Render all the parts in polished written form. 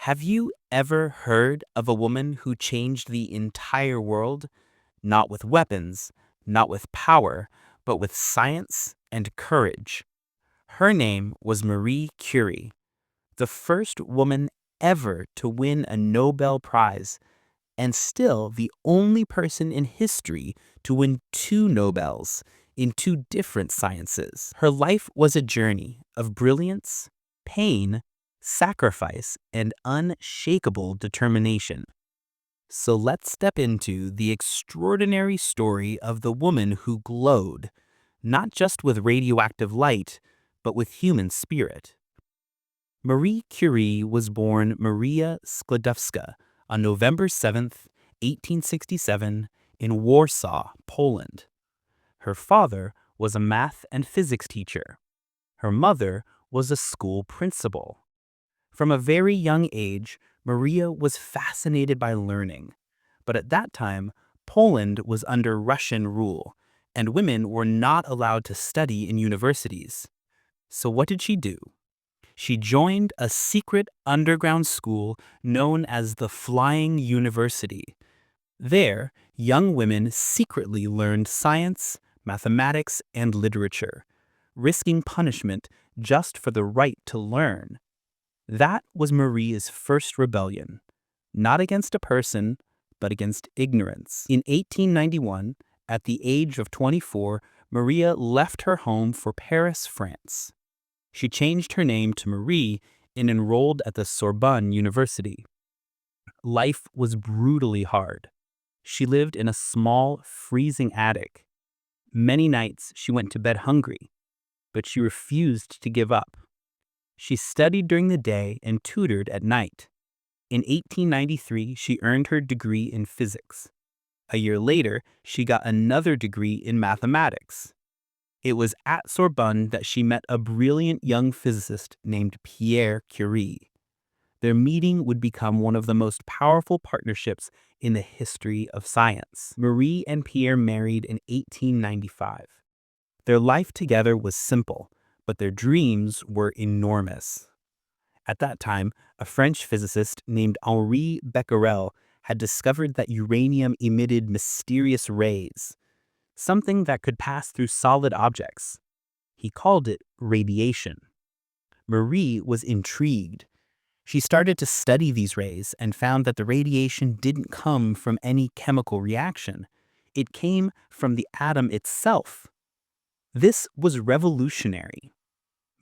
Have you ever heard of a woman who changed the entire world? Not with weapons, not with power, but with science and courage. Her name was Marie Curie, the first woman ever to win a Nobel Prize, and still the only person in history to win two Nobels in two different sciences. Her life was a journey of brilliance, pain, sacrifice, and unshakable determination. So let's step into the extraordinary story of the woman who glowed, not just with radioactive light, but with human spirit. Marie Curie was born Maria Sklodowska on November 7th, 1867, in Warsaw, Poland. Her father was a math and physics teacher. Her mother was a school principal. From a very young age, Maria was fascinated by learning. But at that time, Poland was under Russian rule, and women were not allowed to study in universities. So what did she do? She joined a secret underground school known as the Flying University. There, young women secretly learned science, mathematics, and literature, risking punishment just for the right to learn. That was Maria's first rebellion, not against a person, but against ignorance. In 1891, at the age of 24, Maria left her home for Paris, France. She changed her name to Marie and enrolled at the Sorbonne University. Life was brutally hard. She lived in a small, freezing attic. Many nights she went to bed hungry, but she refused to give up. She studied during the day and tutored at night. In 1893, she earned her degree in physics. A year later, she got another degree in mathematics. It was at Sorbonne that she met a brilliant young physicist named Pierre Curie. Their meeting would become one of the most powerful partnerships in the history of science. Marie and Pierre married in 1895. Their life together was simple, but their dreams were enormous. At that time, a French physicist named Henri Becquerel had discovered that uranium emitted mysterious rays, something that could pass through solid objects. He called it radiation. Marie was intrigued. She started to study these rays and found that the radiation didn't come from any chemical reaction. It came from the atom itself. This was revolutionary.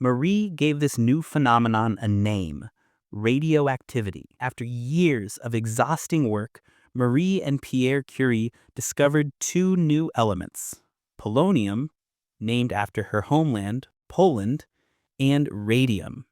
Marie gave this new phenomenon a name: radioactivity. After years of exhausting work, Marie and Pierre Curie discovered two new elements: polonium, named after her homeland, Poland, and radium,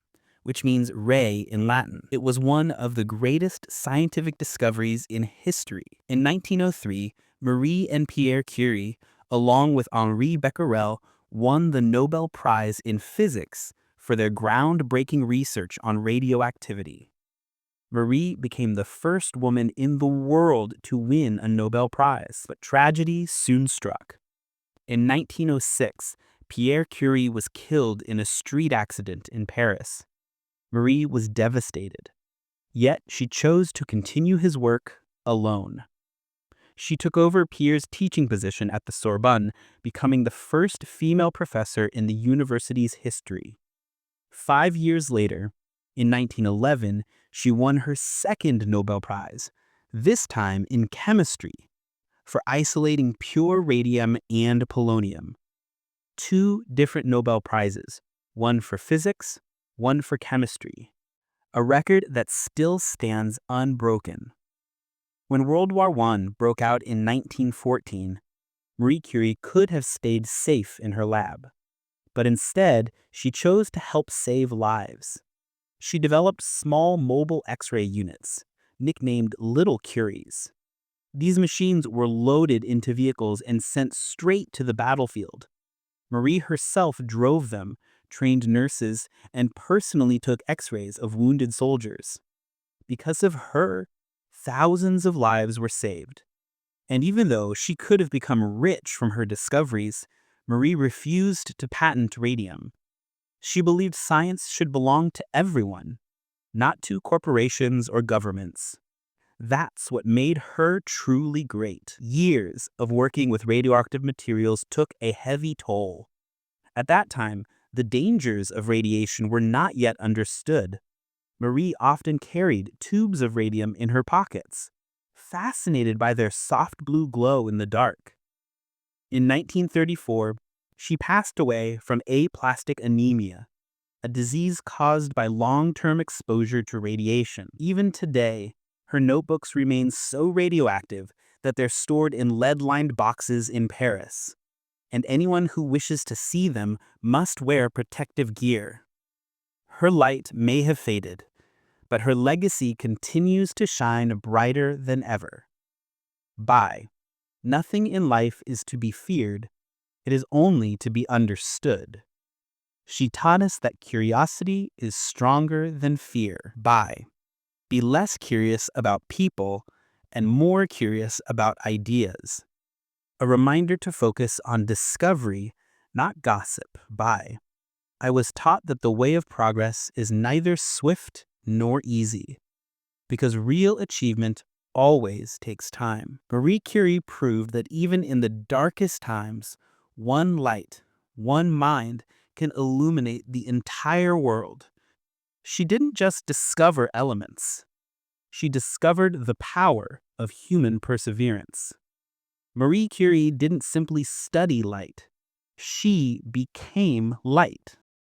which means ray in Latin. It was one of the greatest scientific discoveries in history. In 1903, Marie and Pierre Curie, along with Henri Becquerel, won the Nobel Prize in Physics for their groundbreaking research on radioactivity. Marie became the first woman in the world to win a Nobel Prize, but tragedy soon struck. In 1906, Pierre Curie was killed in a street accident in Paris. Marie was devastated, yet she chose to continue his work alone. She took over Pierre's teaching position at the Sorbonne, becoming the first female professor in the university's history. 5 years later, in 1911, she won her second Nobel Prize, this time in chemistry, for isolating pure radium and polonium. Two different Nobel Prizes, one for physics, one for chemistry, a record that still stands unbroken. When World War I broke out in 1914, Marie Curie could have stayed safe in her lab, but instead she chose to help save lives. She developed small mobile X-ray units, nicknamed Little Curies. These machines were loaded into vehicles and sent straight to the battlefield. Marie herself drove them, trained nurses, and personally took X-rays of wounded soldiers. Because of her, thousands of lives were saved. And even though she could have become rich from her discoveries, Marie refused to patent radium. She believed science should belong to everyone, not to corporations or governments. That's what made her truly great. Years of working with radioactive materials took a heavy toll. At that time, the dangers of radiation were not yet understood. Marie often carried tubes of radium in her pockets, fascinated by their soft blue glow in the dark. In 1934, she passed away from aplastic anemia, a disease caused by long-term exposure to radiation. Even today, her notebooks remain so radioactive that they're stored in lead-lined boxes in Paris, and anyone who wishes to see them must wear protective gear. Her light may have faded, but her legacy continues to shine brighter than ever. By Nothing in life is to be feared, it is only to be understood. She taught us that curiosity is stronger than fear. Be less curious about people and more curious about ideas. A reminder to focus on discovery, not gossip. I was taught that the way of progress is neither swift nor easy, because real achievement always takes time. Marie Curie proved that even in the darkest times, one light, one mind can illuminate the entire world. She didn't just discover elements. She discovered the power of human perseverance. Marie Curie didn't simply study light. She became light.